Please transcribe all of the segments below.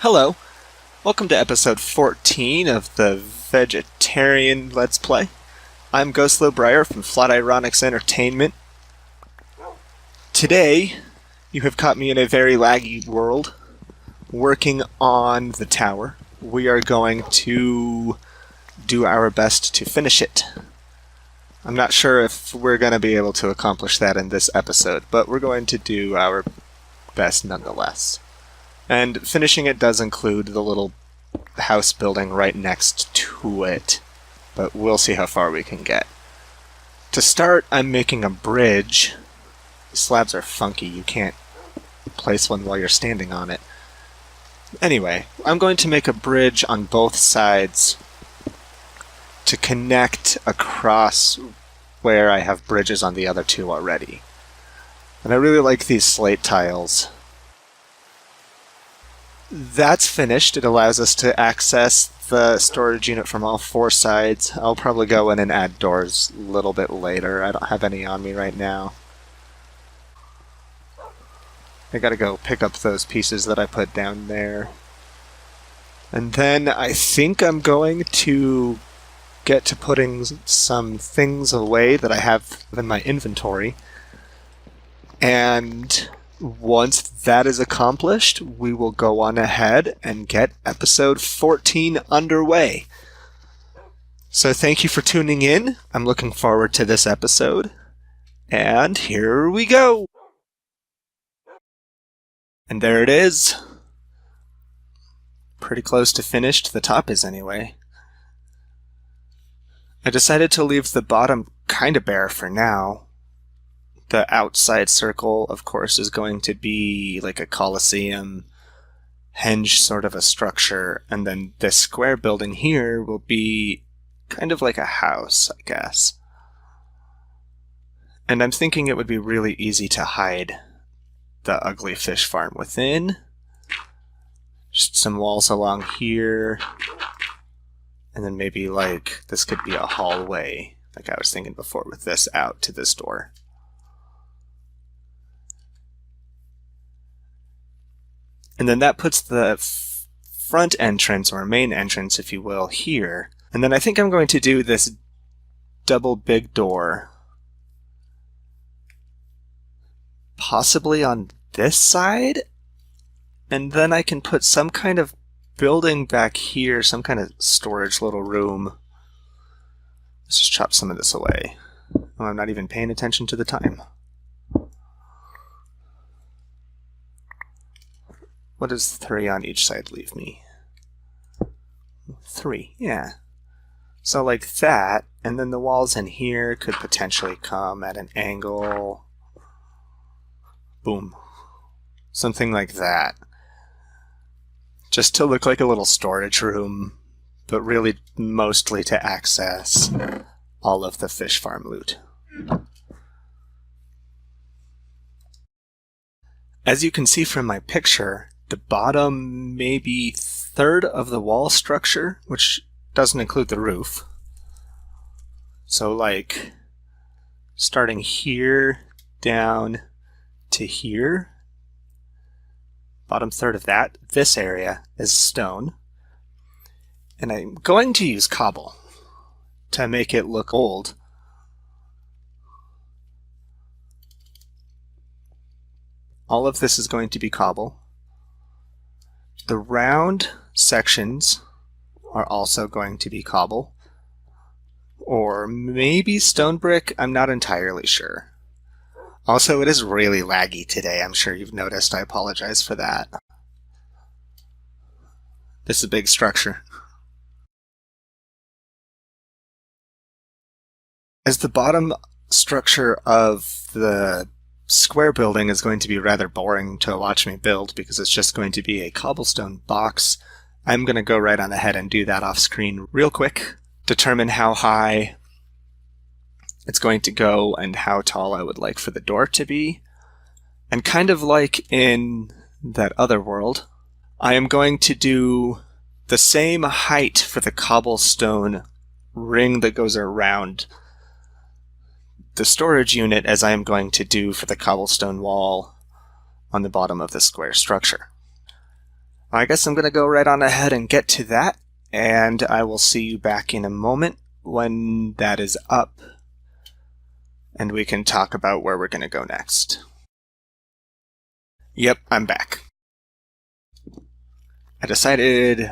Hello, welcome to episode 14 of the Vegetarian Let's Play. I'm Gocleau from Flatironix Entertainment. Today, you have caught me in a very laggy world, working on the tower. We are going to do our best to finish it. I'm not sure if we're going to be able to accomplish that in this episode, but we're going to do our best nonetheless. And finishing it does include the little house building right next to it, but we'll see how far we can get. To start, I'm making a bridge. The slabs are funky, you can't place one while you're standing on it. Anyway, I'm going to make a bridge on both sides to connect across where I have bridges on the other two already. And I really like these slate tiles. That's finished. It allows us to access the storage unit from all four sides. I'll probably go in and add doors a little bit later. I don't have any on me right now. I gotta go pick up those pieces that I put down there. And then I think I'm going to get to putting some things away that I have in my inventory. And once that is accomplished, we will go on ahead and get episode 14 underway. So thank you for tuning in. I'm looking forward to this episode. And here we go! And there it is. Pretty close to finished. The top is anyway. I decided to leave the bottom kind of bare for now. The outside circle, of course, is going to be like a coliseum, henge sort of a structure, and then this square building here will be kind of like a house, I guess. And I'm thinking it would be really easy to hide the ugly fish farm within. Just some walls along here, and then maybe like this could be a hallway, like I was thinking before with this out to this door. And then that puts the front entrance, or main entrance, if you will, here. And then I think I'm going to do this double big door, possibly on this side? And then I can put some kind of building back here, some kind of storage little room. Let's just chop some of this away. Oh, I'm not even paying attention to the time. What does 3 on each side leave me? 3, yeah. So like that, and then the walls in here could potentially come at an angle. Boom. Something like that. Just to look like a little storage room, but really mostly to access all of the fish farm loot. As you can see from my picture, the bottom maybe third of the wall structure, which doesn't include the roof. So like starting here down to here, bottom third of that, this area is stone. And I'm going to use cobble to make it look old. All of this is going to be cobble. The round sections are also going to be cobble. Or maybe stone brick, I'm not entirely sure. Also, it is really laggy today, I'm sure you've noticed. I apologize for that. This is a big structure. As the bottom structure of the square building is going to be rather boring to watch me build because it's just going to be a cobblestone box, I'm going to go right on ahead and do that off screen real quick, determine how high it's going to go and how tall I would like for the door to be. And kind of like in that other world, I am going to do the same height for the cobblestone ring that goes around the storage unit as I am going to do for the cobblestone wall on the bottom of the square structure. I guess I'm going to go right on ahead and get to that, and I will see you back in a moment when that is up, and we can talk about where we're going to go next. Yep, I'm back. I decided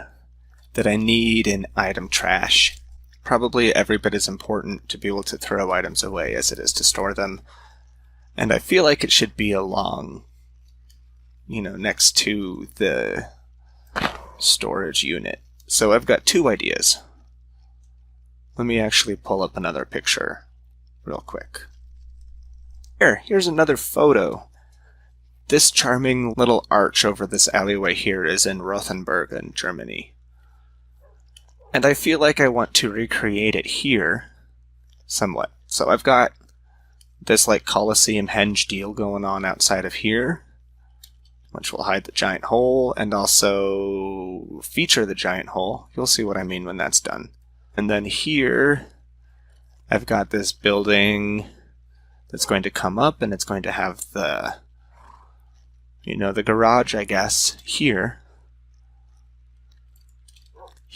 that I need an item trash. Probably every bit as important to be able to throw items away as it is to store them. And I feel like it should be along, next to the storage unit. So I've got two ideas. Let me actually pull up another picture real quick. Here's another photo. This charming little arch over this alleyway here is in Rothenburg in Germany. And I feel like I want to recreate it here somewhat. So I've got this like Colosseum henge deal going on outside of here, which will hide the giant hole and also feature the giant hole. You'll see what I mean when that's done. And then here I've got this building that's going to come up, and it's going to have the the garage, I guess, here.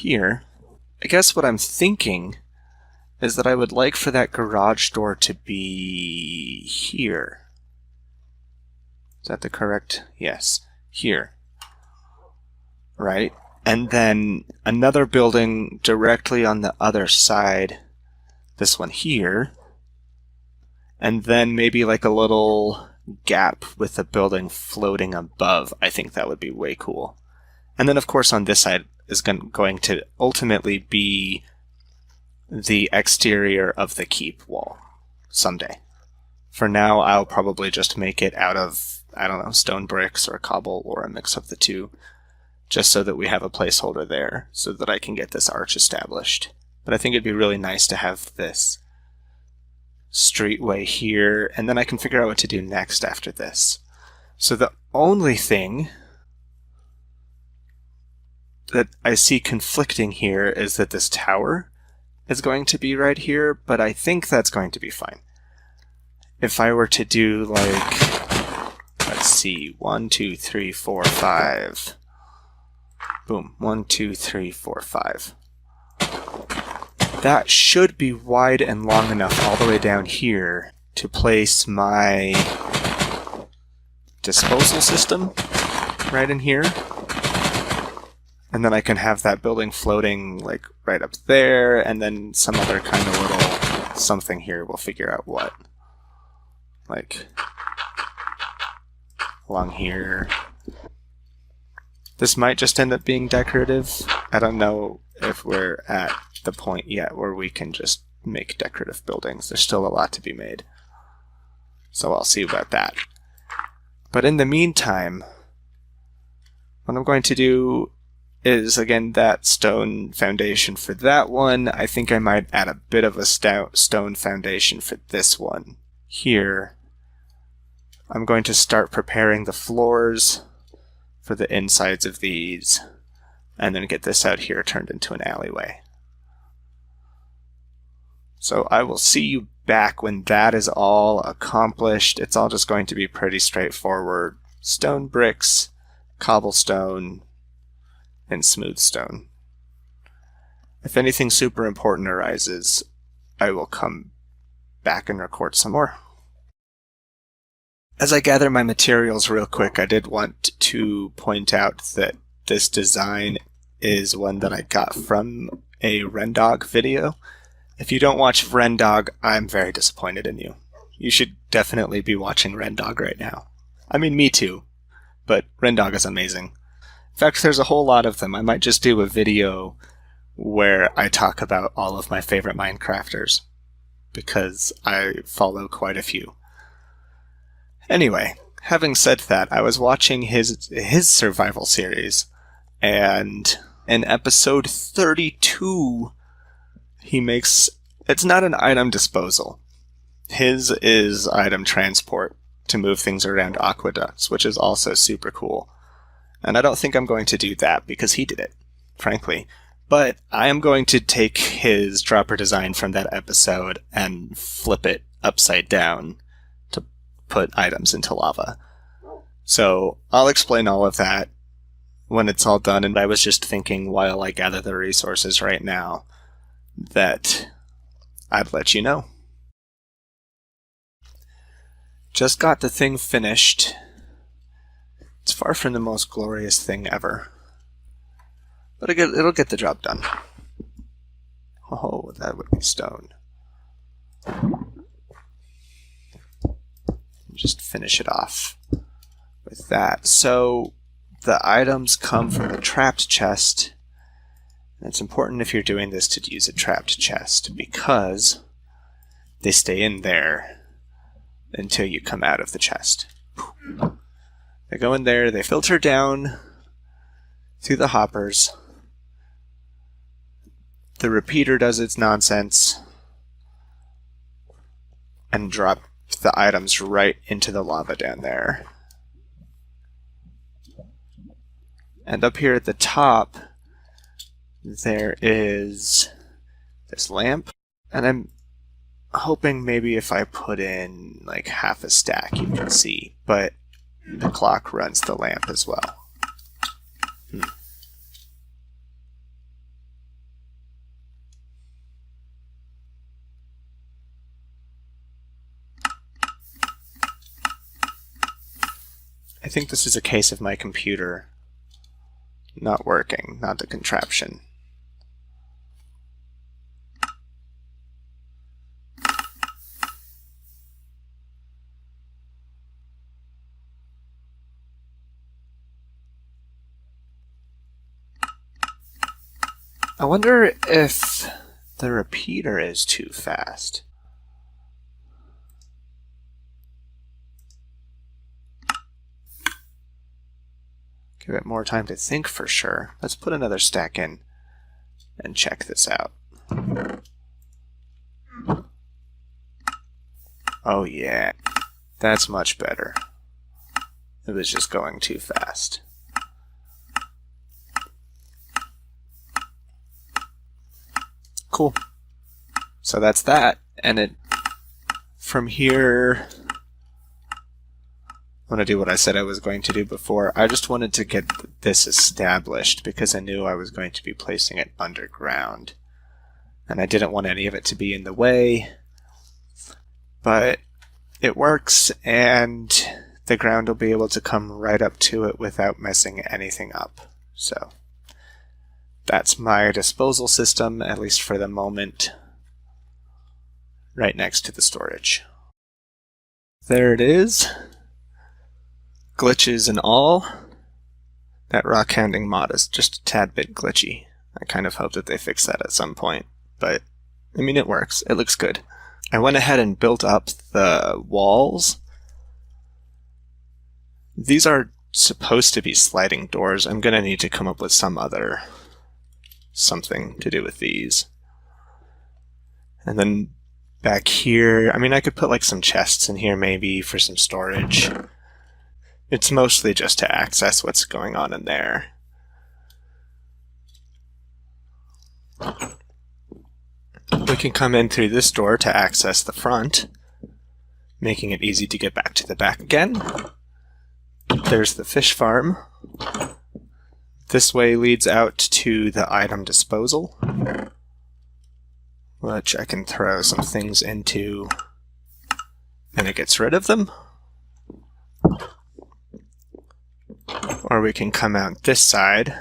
I guess what I'm thinking is that I would like for that garage door to be here. Is that the correct? Yes, here. Right? And then another building directly on the other side, this one here. And then maybe like a little gap with a building floating above. I think that would be way cool. And then of course on this side is going to ultimately be the exterior of the keep wall someday. For now, I'll probably just make it out of, I don't know, stone bricks or cobble or a mix of the two, just so that we have a placeholder there so that I can get this arch established. But I think it'd be really nice to have this streetway here, and then I can figure out what to do next after this. So the only thing that I see conflicting here is that this tower is going to be right here, but I think that's going to be fine. If I were to do like, let's see, 1, 2, 3, 4, 5. Boom, 1, 2, 3, 4, 5. That should be wide and long enough all the way down here to place my disposal system right in here. And then I can have that building floating like right up there, and then some other kind of little something here. We'll figure out what. Like along here. This might just end up being decorative. I don't know if we're at the point yet where we can just make decorative buildings. There's still a lot to be made. So I'll see about that. But in the meantime, what I'm going to do is, again, that stone foundation for that one. I think I might add a bit of a stone foundation for this one here. I'm going to start preparing the floors for the insides of these, and then get this out here turned into an alleyway. So I will see you back when that is all accomplished. It's all just going to be pretty straightforward. Stone bricks, cobblestone, and smooth stone. If anything super important arises, I will come back and record some more. As I gather my materials real quick, I did want to point out that this design is one that I got from a Rendog video. If you don't watch Rendog, I'm very disappointed in you. You should definitely be watching Rendog right now. I mean, me too, but Rendog is amazing. In fact, there's a whole lot of them. I might just do a video where I talk about all of my favorite Minecrafters, because I follow quite a few. Anyway, having said that, I was watching his survival series, and in episode 32, he makes... It's not an item disposal. His is item transport to move things around aqueducts, which is also super cool. And I don't think I'm going to do that because he did it, frankly. But I am going to take his dropper design from that episode and flip it upside down to put items into lava. So I'll explain all of that when it's all done. And I was just thinking while I gather the resources right now that I'd let you know. Just got the thing finished. It's far from the most glorious thing ever, but it'll get the job done. Oh, that would be stone. Just finish it off with that. So the items come from the trapped chest. And it's important if you're doing this to use a trapped chest because they stay in there until you come out of the chest. They go in there, they filter down through the hoppers. The repeater does its nonsense and drop the items right into the lava down there. And up here at the top, there is this lamp, and I'm hoping maybe if I put in like half a stack you can see, but the clock runs the lamp as well. I think this is a case of my computer not working, not the contraption. I wonder if the repeater is too fast. Give it more time to think for sure. Let's put another stack in and check this out. Oh yeah, that's much better. It was just going too fast. Cool. So that's that, and it from here I'm going to do what I said I was going to do before. I just wanted to get this established because I knew I was going to be placing it underground. And I didn't want any of it to be in the way. But it works, and the ground will be able to come right up to it without messing anything up. So that's my disposal system, at least for the moment, right next to the storage. There it is. Glitches and all. That rock hounding mod is just a tad bit glitchy. I kind of hope that they fix that at some point, but I mean, it works. It looks good. I went ahead and built up the walls. These are supposed to be sliding doors. I'm going to need to come up with some other something to do with these. And then back here, I mean, I could put like some chests in here maybe for some storage. It's mostly just to access what's going on in there. We can come in through this door to access the front, making it easy to get back to the back again. There's the fish farm. This way leads out to the item disposal, which I can throw some things into and it gets rid of them. Or we can come out this side,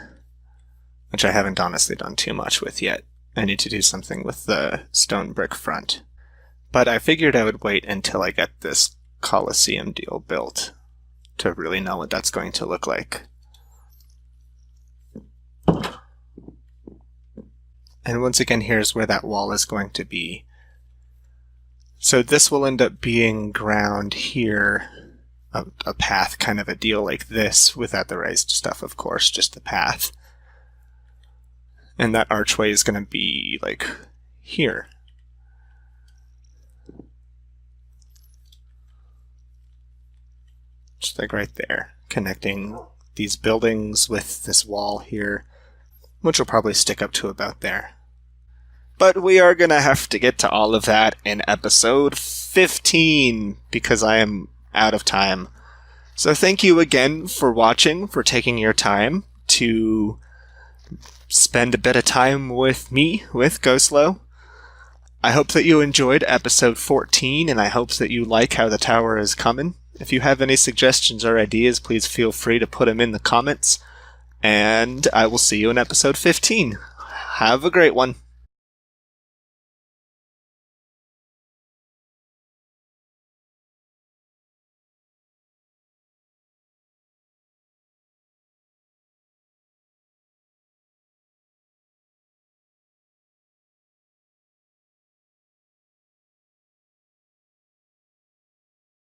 which I haven't honestly done too much with yet. I need to do something with the stone brick front. But I figured I would wait until I get this Coliseum deal built to really know what that's going to look like. And once again, here's where that wall is going to be. So this will end up being ground here. A path kind of a deal like this, without the raised stuff, of course, just the path. And that archway is going to be like here. Just like right there, connecting these buildings with this wall here, which will probably stick up to about there. But we are going to have to get to all of that in episode 15, because I am out of time. So thank you again for watching, for taking your time to spend a bit of time with me, with Gocleau. I hope that you enjoyed episode 14, and I hope that you like how the tower is coming. If you have any suggestions or ideas, please feel free to put them in the comments, and I will see you in episode 15. Have a great one.